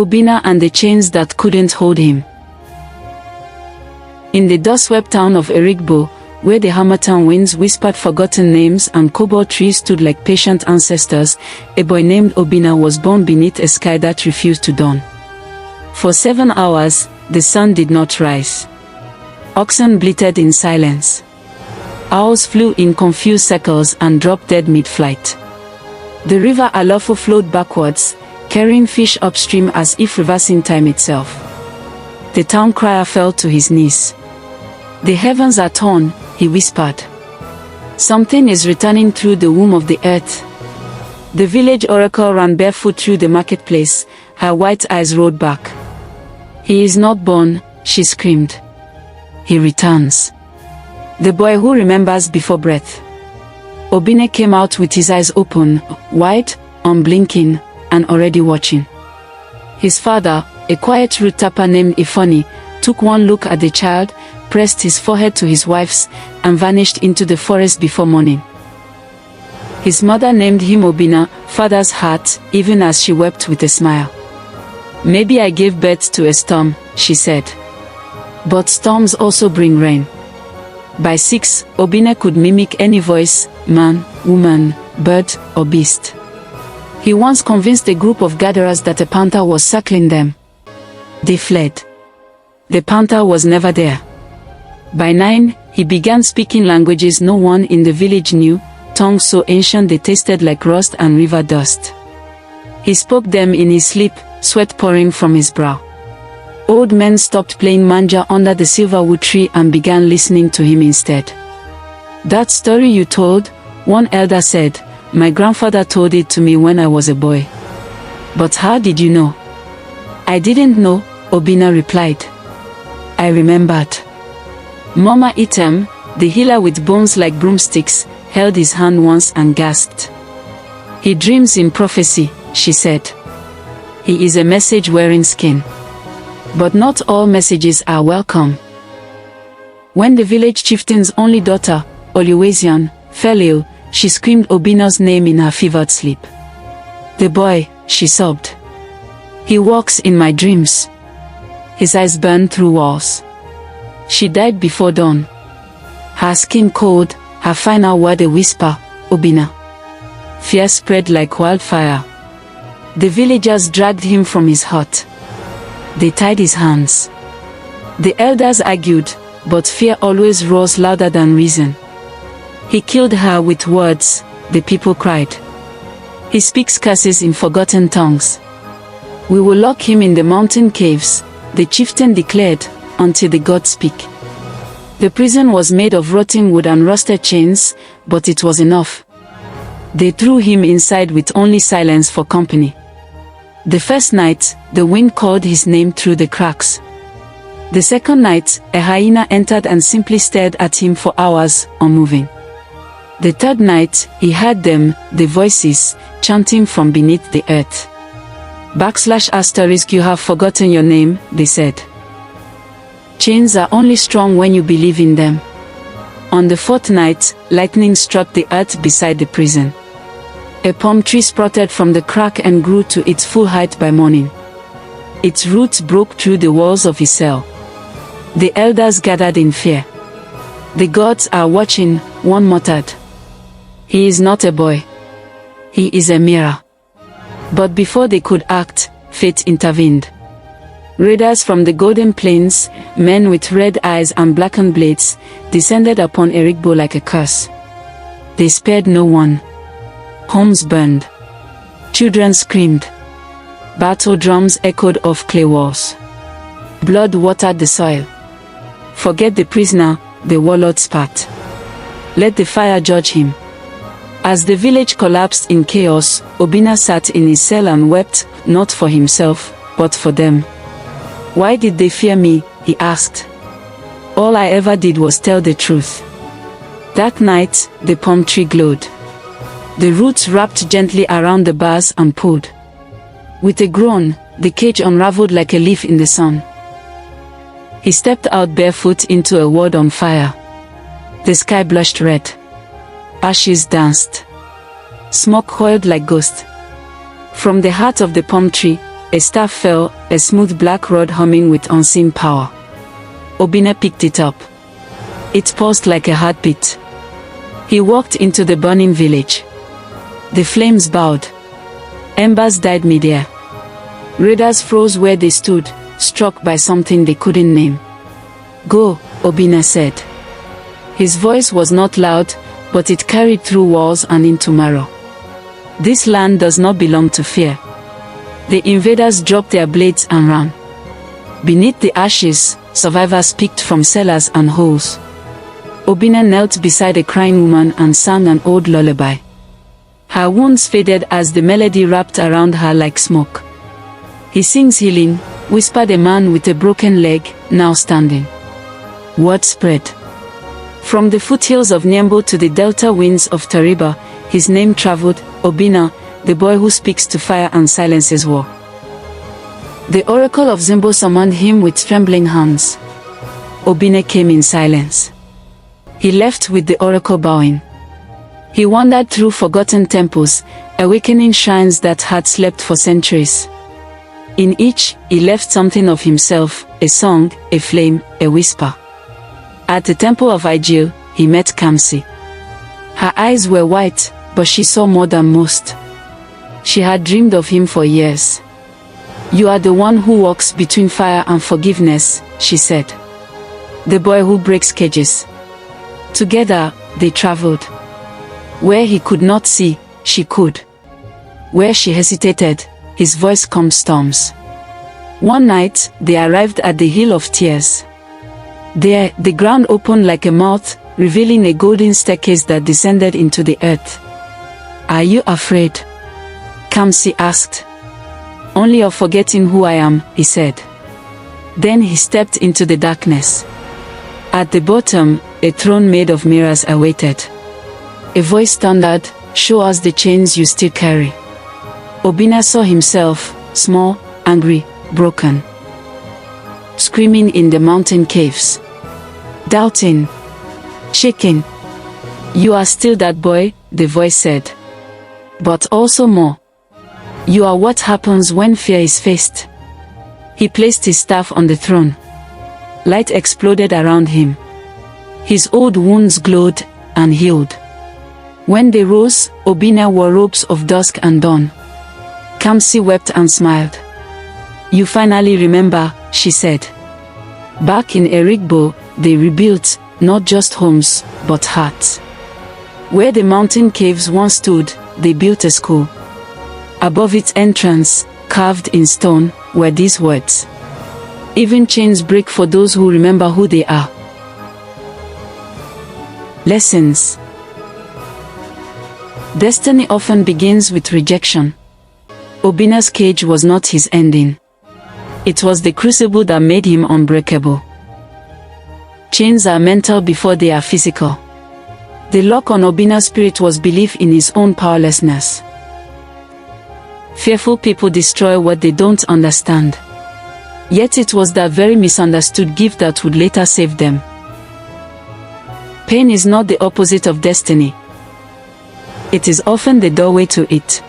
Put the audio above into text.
Obena and the chains that couldn't hold him. In the dust-swept town of Erigbo, where the harmattan winds whispered forgotten names and cobalt trees stood like patient ancestors, a boy named Obena was born beneath a sky that refused to dawn. For 7 hours, the sun did not rise. Oxen bleated in silence. Owls flew in confused circles and dropped dead mid-flight. The river Alofo flowed backwards, carrying fish upstream as if reversing time itself. The town crier fell to his knees. "The heavens are torn," he whispered. "Something is returning through the womb of the earth." The village oracle ran barefoot through the marketplace, her white eyes rolled back. "He is not born," she screamed. "He returns." The boy who remembers before breath. Obena came out with his eyes open, wide, unblinking, and already watching. His father, a quiet root tapper named Ifoni, took one look at the child, pressed his forehead to his wife's, and vanished into the forest before morning. His mother named him Obena, father's heart, even as she wept with a smile. "Maybe I gave birth to a storm," she said. "But storms also bring rain." By 6, Obena could mimic any voice, man, woman, bird, or beast. He once convinced a group of gatherers that a panther was circling them. They fled. The panther was never there. By 9, he began speaking languages no one in the village knew, tongues so ancient they tasted like rust and river dust. He spoke them in his sleep, sweat pouring from his brow. Old men stopped playing manja under the silverwood tree and began listening to him instead. "That story you told," one elder said, "my grandfather told it to me when I was a boy." "But how did you know?" "I didn't know," Obena replied. "I remembered." Mama Item, the healer with bones like broomsticks, held his hand once and gasped. "He dreams in prophecy," she said. "He is a message-wearing skin." But not all messages are welcome. When the village chieftain's only daughter, Oluwaseun, fell ill, she screamed Obena's name in her fevered sleep. "The boy," she sobbed. "He walks in my dreams. His eyes burn through walls." She died before dawn. Her skin cold, her final word a whisper, "Obena." Fear spread like wildfire. The villagers dragged him from his hut. They tied his hands. The elders argued, but fear always roars louder than reason. "He killed her with words," the people cried. "He speaks curses in forgotten tongues. We will lock him in the mountain caves," the chieftain declared, "until the gods speak." The prison was made of rotting wood and rusted chains, but it was enough. They threw him inside with only silence for company. The first night, the wind called his name through the cracks. The second night, a hyena entered and simply stared at him for hours, unmoving. The third night, he heard them, the voices, chanting from beneath the earth. /*, "You have forgotten your name," they said. Chains are only strong when you believe in them. On the fourth night, lightning struck the earth beside the prison. A palm tree sprouted from the crack and grew to its full height by morning. Its roots broke through the walls of his cell. The elders gathered in fear. "The gods are watching," one muttered. "He is not a boy. He is a mirror." But before they could act, fate intervened. Raiders from the Golden Plains, men with red eyes and blackened blades, descended upon Erigbo like a curse. They spared no one. Homes burned. Children screamed. Battle drums echoed off clay walls. Blood watered the soil. "Forget the prisoner," the warlord spat. "Let the fire judge him." As the village collapsed in chaos, Obena sat in his cell and wept, not for himself, but for them. "Why did they fear me?" he asked. "All I ever did was tell the truth." That night, the palm tree glowed. The roots wrapped gently around the bars and pulled. With a groan, the cage unraveled like a leaf in the sun. He stepped out barefoot into a world on fire. The sky blushed red. Ashes danced. Smoke coiled like ghosts. From the heart of the palm tree, A staff fell, a smooth black rod humming with unseen power. Obena picked it up. It pulsed like a heartbeat. He walked into the burning village. The flames bowed. Embers died midair. Raiders froze where they stood, struck by something they couldn't name. "Go," Obena said. His voice was not loud, but it carried through walls and into marrow. "This land does not belong to fear." The invaders dropped their blades and ran. Beneath the ashes, survivors picked from cellars and holes. Obena knelt beside a crying woman and sang an old lullaby. Her wounds faded as the melody wrapped around her like smoke. "He sings healing," whispered a man with a broken leg, now standing. Word spread. From the foothills of Nyambo to the delta winds of Tariba, his name traveled, Obena, the boy who speaks to fire and silences war. The oracle of Zimbo summoned him with trembling hands. Obena came in silence. He left with the oracle bowing. He wandered through forgotten temples, awakening shrines that had slept for centuries. In each, he left something of himself, a song, a flame, a whisper. At the temple of Exile, he met Kamsi. Her eyes were white, but she saw more than most. She had dreamed of him for years. "You are the one who walks between fire and forgiveness," she said. "The boy who breaks cages." Together, they traveled. Where he could not see, she could. Where she hesitated, his voice calmed storms. One night, they arrived at the Hill of Tears. There, the ground opened like a mouth, revealing a golden staircase that descended into the earth. "Are you afraid?" Kamsi asked. "Only of forgetting who I am," he said. Then he stepped into the darkness. At the bottom, a throne made of mirrors awaited. A voice thundered, "Show us the chains you still carry." Obena saw himself, small, angry, broken. Screaming in the mountain caves. Doubting. Shaking. "You are still that boy," the voice said. "But also more. You are what happens when fear is faced." He placed his staff on the throne. Light exploded around him. His old wounds glowed and healed. When they rose, Obena wore robes of dusk and dawn. Kamsi wept and smiled. "You finally remember," she said. Back in Erigbo, they rebuilt, not just homes, but hearts. Where the mountain caves once stood, they built a school. Above its entrance, carved in stone, were these words: "Even chains break for those who remember who they are." Lessons. Destiny often begins with rejection. Obena's cage was not his ending. It was the crucible that made him unbreakable. Chains are mental before they are physical. The lock on Obena's spirit was belief in his own powerlessness. Fearful people destroy what they don't understand. Yet it was that very misunderstood gift that would later save them. Pain is not the opposite of destiny. It is often the doorway to it.